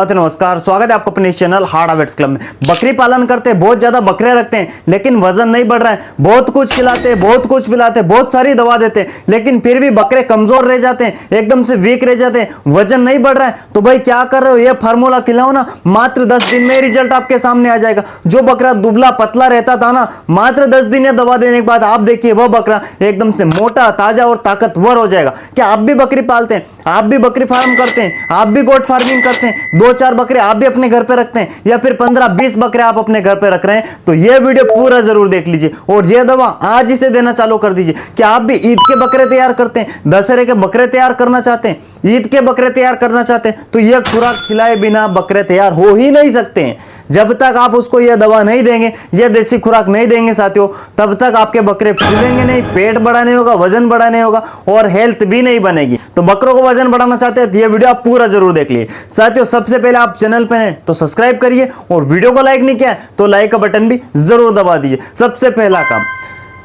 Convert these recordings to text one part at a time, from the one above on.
नमस्कार, स्वागत है आपको अपने चैनल हार्ड हैबिट्स क्लब में। बकरी पालन करते हैं, बहुत ज्यादा बकरे रखते हैं, लेकिन वजन नहीं बढ़ रहा है। बहुत कुछ खिलाते हैं, बहुत कुछ पिलाते हैं, बहुत सारी दवा देते हैं, लेकिन फिर भी बकरे कमजोर रह जाते हैं, एकदम से वीक रह जाते हैं, वजन नहीं बढ़ रहा है। तो भाई क्या कर रहे हो, ये फार्मूला खिलाओ ना, मात्र 10 दिन में रिजल्ट आपके सामने आ जाएगा। जो बकरा दुबला पतला रहता था ना, मात्र 10 दिन या दवा देने के बाद आप देखिए वह बकरा एकदम से मोटा, ताजा और ताकतवर हो जाएगा। क्या आप भी बकरी पालते हैं, आप भी बकरी फार्म करते हैं, आप भी गोट फार्मिंग करते हैं, 2-4 बकरे आप भी अपने घर पे रखते हैं, या फिर 15-20 बकरे आप अपने घर पे रख रहे हैं, तो यह वीडियो पूरा जरूर देख लीजिए और यह दवा आज इसे देना चालू कर दीजिए। क्या आप भी ईद के बकरे तैयार करते हैं, दशहरे के बकरे तैयार करना चाहते हैं, ईद के बकरे तैयार करना चाहते हैं, तो यह खुराक खिलाए बिना बकरे तैयार हो ही नहीं सकते हैं। जब तक आप उसको यह दवा नहीं देंगे, यह देसी खुराक नहीं देंगे साथियों, तब तक आपके बकरे फूलेंगे नहीं, पेट बड़ा नहीं होगा, वजन बड़ा नहीं होगा और हेल्थ भी नहीं बनेगी। तो बकरों को वजन बढ़ाना चाहते हैं तो यह वीडियो आप पूरा जरूर देख लीजिए। साथियों, सबसे पहले आप चैनल पे हैं तो सब्सक्राइब करिए और वीडियो को लाइक नहीं किया तो लाइक का बटन भी जरूर दबा दीजिए। सबसे पहला काम,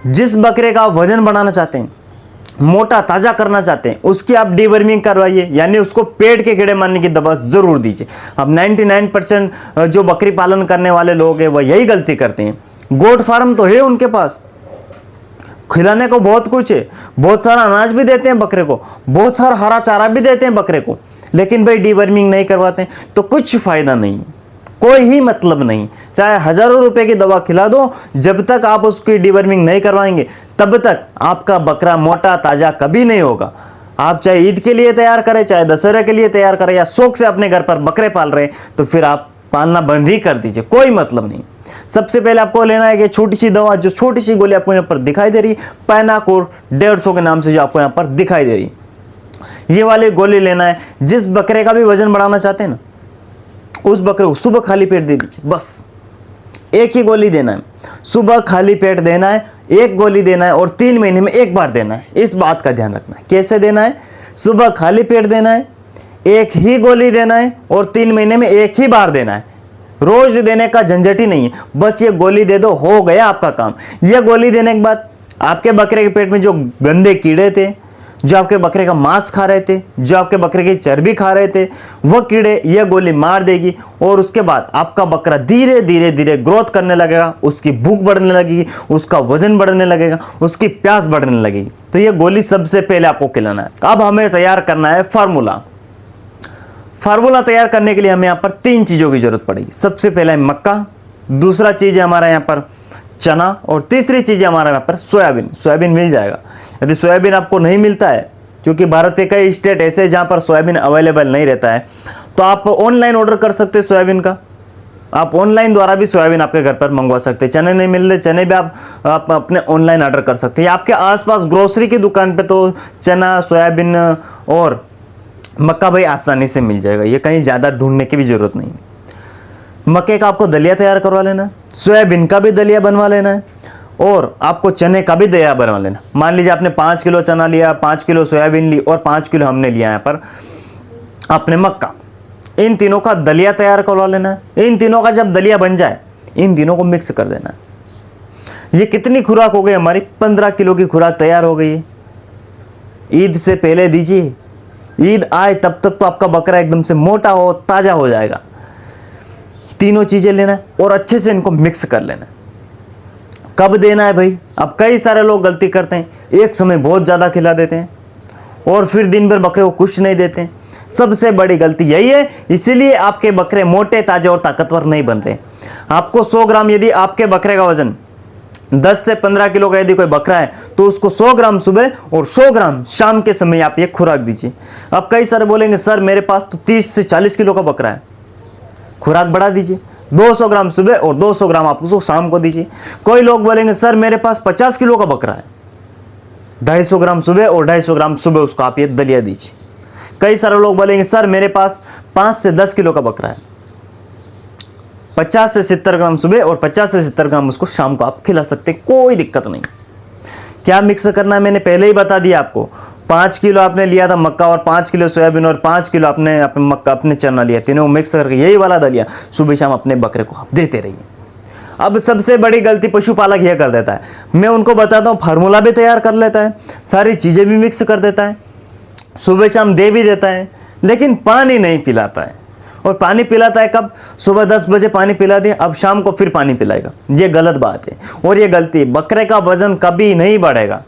जिस बकरे का वजन बढ़ाना चाहते हैं, मोटा ताजा करना चाहते हैं, उसकी आप डीवर्मिंग करवाइए, यानी उसको पेट के कीड़े मारने की दवा जरूर दीजिए। अब 99% जो बकरी पालन करने वाले लोग हैं वह यही गलती करते हैं। गोट फार्म तो है उनके पास, खिलाने को बहुत कुछ है, बहुत सारा अनाज भी देते हैं बकरे को, बहुत सारा हरा चारा भी देते हैं बकरे को, लेकिन भाई डीवर्मिंग नहीं करवाते हैं तो कुछ फायदा नहीं, कोई ही मतलब नहीं। चाहे हजारों रुपए की दवा खिला दो, जब तक आप उसकी डीवर्मिंग नहीं करवाएंगे तब तक आपका बकरा मोटा ताजा कभी नहीं होगा। आप चाहे ईद के लिए तैयार करें, चाहे दशहरे के लिए तैयार करें, या शौक से अपने घर पर बकरे पाल रहे हैं, तो फिर आप पालना बंद ही कर दीजिए, कोई मतलब नहीं। सबसे पहले आपको लेना है कि छोटी सी दवा, जो छोटी सी गोली आपको यहाँ पर दिखाई दे रही, पैनाकोर 150 के नाम से जो आपको यहाँ पर दिखाई दे रही, ये वाली गोली लेना है। जिस बकरे का भी वजन बढ़ाना चाहते हैं ना, उस बकरे को सुबह खाली पेट दे दीजिए, बस एक ही गोली देना है। सुबह खाली पेट देना है, एक गोली देना है और 3 महीने में एक बार देना है। इस बात का ध्यान रखना है। कैसे देना है? सुबह खाली पेट देना है, एक ही गोली देना है और 3 महीने में एक ही बार देना है। रोज देने का झंझट ही नहीं है, बस ये गोली दे दो, हो गया आपका काम। यह गोली देने के बाद आपके बकरे के पेट में जो गंदे कीड़े थे, जो आपके बकरे का मांस खा रहे थे, जो आपके बकरे की चर्बी खा रहे थे, वह कीड़े यह गोली मार देगी और उसके बाद आपका बकरा धीरे धीरे धीरे ग्रोथ करने लगेगा, उसकी भूख बढ़ने लगेगी, उसका वजन बढ़ने लगेगा, उसकी प्यास बढ़ने लगेगी। तो यह गोली सबसे पहले आपको खिलाना है। अब हमें तैयार करना है फार्मूला। फार्मूला तैयार करने के लिए हमें यहाँ पर 3 चीजों की जरूरत पड़ेगी। सबसे पहला है मक्का, दूसरा चीज है हमारा यहाँ पर चना और तीसरी चीज है हमारा यहाँ पर सोयाबीन। सोयाबीन मिल जाएगा। यदि सोयाबीन आपको नहीं मिलता है, क्योंकि भारत के कई स्टेट ऐसे हैं जहाँ पर सोयाबीन अवेलेबल नहीं रहता है, तो आप ऑनलाइन ऑर्डर कर सकते हैं सोयाबीन का। आप ऑनलाइन द्वारा भी सोयाबीन आपके घर पर मंगवा सकते हैं। चने नहीं मिल रहे, चने भी आप अपने ऑनलाइन ऑर्डर कर सकते हैं। आपके आसपास ग्रोसरी की दुकान पे तो चना, सोयाबीन और मक्का भाई आसानी से मिल जाएगा, ये कहीं ज़्यादा ढूंढने की भी जरूरत नहीं। मक्के का आपको दलिया तैयार करवा लेना है, सोयाबीन का भी दलिया बनवा लेना है और आपको चने का भी दलिया बनवा लेना। मान लीजिए आपने 5 किलो चना लिया, 5 किलो सोयाबीन ली और 5 किलो हमने लिया यहाँ पर आपने मक्का। इन तीनों का दलिया तैयार करवा लेना है। इन तीनों का जब दलिया बन जाए, इन तीनों को मिक्स कर देना है। ये कितनी खुराक हो गई हमारी? 15 किलो की खुराक तैयार हो गई है। ईद से पहले दीजिए, ईद आए तब तक तो आपका बकरा एकदम से मोटा हो, ताजा हो जाएगा। तीनों चीजें लेना है और अच्छे से इनको मिक्स कर लेना है। कब देना है भाई? अब कई सारे लोग गलती करते हैं, एक समय बहुत ज्यादा खिला देते हैं और फिर दिन भर बकरे को कुछ नहीं देते हैं। सबसे बड़ी गलती यही है, इसीलिए आपके बकरे मोटे, ताजे और ताकतवर नहीं बन रहे। आपको 100 ग्राम, यदि आपके बकरे का वजन 10 से 15 किलो का यदि कोई बकरा है, तो उसको 100 ग्राम सुबह और 100 ग्राम शाम के समय आप ये खुराक दीजिए। अब कई सारे बोलेंगे सर मेरे पास तो 30 से 40 किलो का बकरा है, खुराक बढ़ा दीजिए, 200 ग्राम सुबह और 200 ग्राम आप उसको शाम को दीजिए। कोई लोग बोलेंगे सर मेरे पास 50 किलो का बकरा है, 250 ग्राम सुबह और 250 ग्राम सुबह उसको आप ये दलिया दीजिए। कई सारे लोग बोलेंगे सर मेरे पास 5 से 10 किलो का बकरा है, 50 से 70 ग्राम सुबह और 50 से 70 ग्राम उसको शाम को आप खिला सकते, कोई दिक्कत नहीं। क्या मिक्स करना है मैंने पहले ही बता दिया आपको। 5 किलो आपने लिया था मक्का और 5 किलो सोयाबीन और 5 किलो आपने मक्का, अपने चना लिया, तीनों मिक्स करके यही वाला दलिया सुबह शाम अपने बकरे को आप देते रहिए। अब सबसे बड़ी गलती पशुपालक यह कर देता है, मैं उनको बताता हूँ फार्मूला भी तैयार कर लेता है, सारी चीजें भी मिक्स कर देता है, सुबह शाम दे भी देता है, लेकिन पानी नहीं पिलाता है। और पानी पिलाता है कब? सुबह 10 बजे पानी पिला दिया, अब शाम को फिर पानी पिलाएगा। ये गलत बात है और ये गलती है। बकरे का वजन कभी नहीं बढ़ेगा,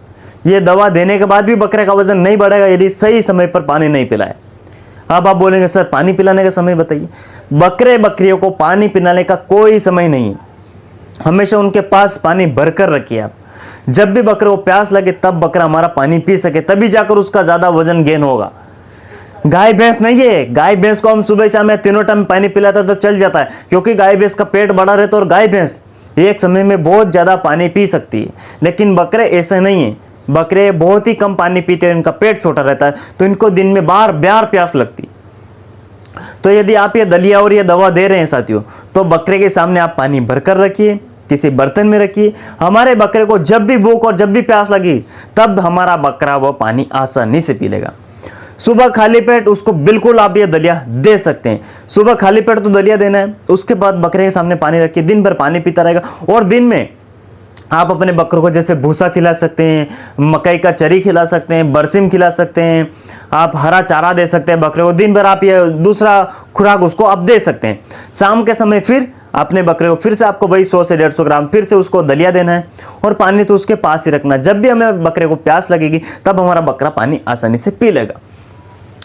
ये दवा देने के बाद भी बकरे का वजन नहीं बढ़ेगा यदि सही समय पर पानी नहीं पिलाए। अब आप बोलेंगे सर पानी पिलाने का समय बताइए। बकरे बकरियों को पानी पिलाने का कोई समय नहीं है, हमेशा उनके पास पानी भरकर रखिए आप। जब भी बकरे को प्यास लगे तब बकरा हमारा पानी पी सके, तभी जाकर उसका ज्यादा वजन गेन होगा। गाय भैंस नहीं है, गाय भैंस को हम सुबह शाम या तीनों टाइम पानी पिलाता तो चल जाता है, क्योंकि गाय भैंस का पेट बड़ा रहता है और गाय भैंस एक समय में बहुत ज्यादा पानी पी सकती है। लेकिन बकरे ऐसे नहीं है, बकरे बहुत ही कम पानी पीते हैं, इनका पेट छोटा रहता है, तो इनको दिन में बार बार प्यास लगती है। तो यदि आप ये दलिया और ये दवा दे रहे हैं साथियों, तो बकरे के सामने आप पानी भरकर रखिए, किसी बर्तन में रखिए। हमारे बकरे को जब भी भूख और जब भी प्यास लगी तब हमारा बकरा वो पानी आसानी से पी लेगा। सुबह खाली पेट उसको बिल्कुल आप ये दलिया दे सकते हैं। सुबह खाली पेट तो दलिया देना है, उसके बाद बकरे के सामने पानी रखिए, दिन भर पानी पीता रहेगा। और दिन में आप अपने बकरों को जैसे भूसा खिला सकते हैं, मकई का चरी खिला सकते हैं, बरसिम खिला सकते हैं, आप हरा चारा दे सकते हैं बकरे को। दिन भर आप ये दूसरा खुराक उसको आप दे सकते हैं। शाम के समय फिर अपने बकरे को फिर से आपको वही 100 से 150 ग्राम फिर से उसको दलिया देना है और पानी तो उसके पास ही रखना। जब भी हमें बकरे को प्यास लगेगी तब हमारा बकरा पानी आसानी से पी लेगा।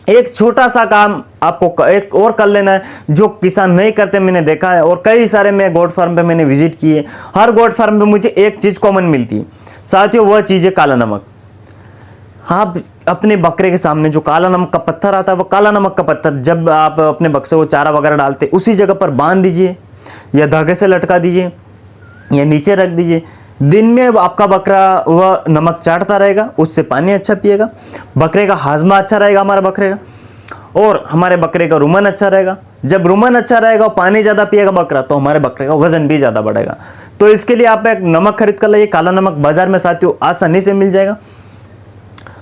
एक छोटा सा काम आपको एक और कर लेना है जो किसान नहीं करते, मैंने देखा है। और कई सारे मैं गोट फार्म पे मैंने विजिट किए, हर गोट फार्म पे मुझे एक चीज कॉमन मिलती है साथियों, वह चीज है काला नमक। आप अपने बकरे के सामने जो काला नमक का पत्थर आता है, वो काला नमक का पत्थर जब आप अपने बक्से को चारा वगैरह डालते उसी जगह पर बांध दीजिए या धागे से लटका दीजिए या नीचे रख दीजिए। दिन में आपका बकरा वह नमक चाटता रहेगा, उससे पानी अच्छा पिएगा, बकरे का हाजमा अच्छा रहेगा हमारे बकरे का, और हमारे बकरे का रुमन अच्छा रहेगा। जब रुमन अच्छा रहेगा और पानी ज़्यादा पिएगा बकरा, तो हमारे बकरे का वजन भी ज़्यादा बढ़ेगा। तो इसके लिए आप एक नमक खरीद कर लाइए, काला नमक बाजार में साथियों आसानी से मिल जाएगा।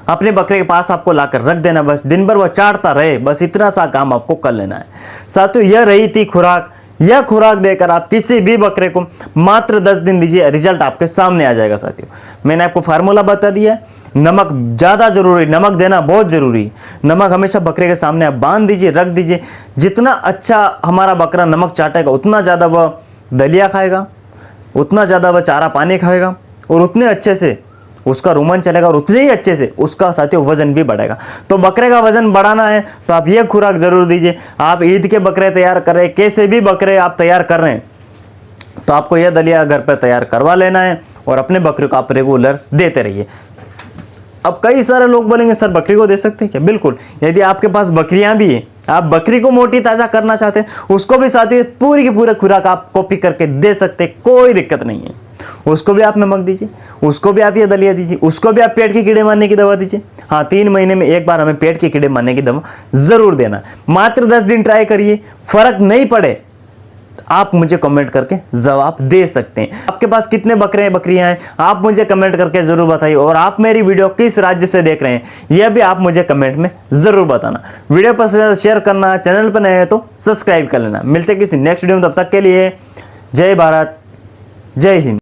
अपने बकरे के पास आपको लाकर रख देना, बस दिन भर वह चाटता रहे, बस इतना सा काम आपको कर लेना है साथियों। यह रही थी खुराक। यह खुराक देकर आप किसी भी बकरे को मात्र 10 दिन दीजिए, रिजल्ट आपके सामने आ जाएगा साथियों। मैंने आपको फार्मूला बता दिया है, नमक ज़्यादा जरूरी, नमक देना बहुत जरूरी। नमक हमेशा बकरे के सामने आप बांध दीजिए, रख दीजिए। जितना अच्छा हमारा बकरा नमक चाटेगा उतना ज़्यादा वह दलिया खाएगा, उतना ज़्यादा वह चारा पानी खाएगा और उतने अच्छे से उसका रुमन चलेगा और उतने ही अच्छे से उसका साथियों वजन भी बढ़ेगा। तो बकरे का वजन बढ़ाना है तो आप ये खुराक जरूर दीजिए। आप ईद के बकरे तैयार कर रहे हैं, कैसे भी बकरे आप तैयार कर रहे हैं, तो आपको यह दलिया घर पर तैयार करवा लेना है और अपने बकरे को आप रेगुलर देते रहिए। अब कई सारे लोग बोलेंगे सर बकरी को दे सकते हैं क्या? बिल्कुल, यदि आपके पास बकरियां भी है, आप बकरी को मोटी ताजा करना चाहते हैं, उसको भी साथियों पूरी की पूरी खुराक आप कॉपी करके दे सकते हैं, कोई दिक्कत नहीं है। उसको भी आप नमक दीजिए, उसको भी आप ये दलिया दीजिए, उसको भी आप पेट के कीड़े मारने की दवा दीजिए। हाँ, 3 महीने में एक बार हमें पेट के कीड़े मारने की दवा जरूर देना। मात्र 10 दिन ट्राई करिए, फर्क नहीं पड़े आप मुझे कमेंट करके जवाब दे सकते हैं। आपके पास कितने बकरे हैं बकरियां हैं आप मुझे कमेंट करके जरूर बताइए, और आप मेरी वीडियो किस राज्य से देख रहे हैं यह भी आप मुझे कमेंट में जरूर बताना। वीडियो पसंद है शेयर करना, चैनल पर नए हैं तो सब्सक्राइब कर लेना। मिलते किसी नेक्स्ट वीडियो में, तब तक के लिए जय भारत, जय हिंद।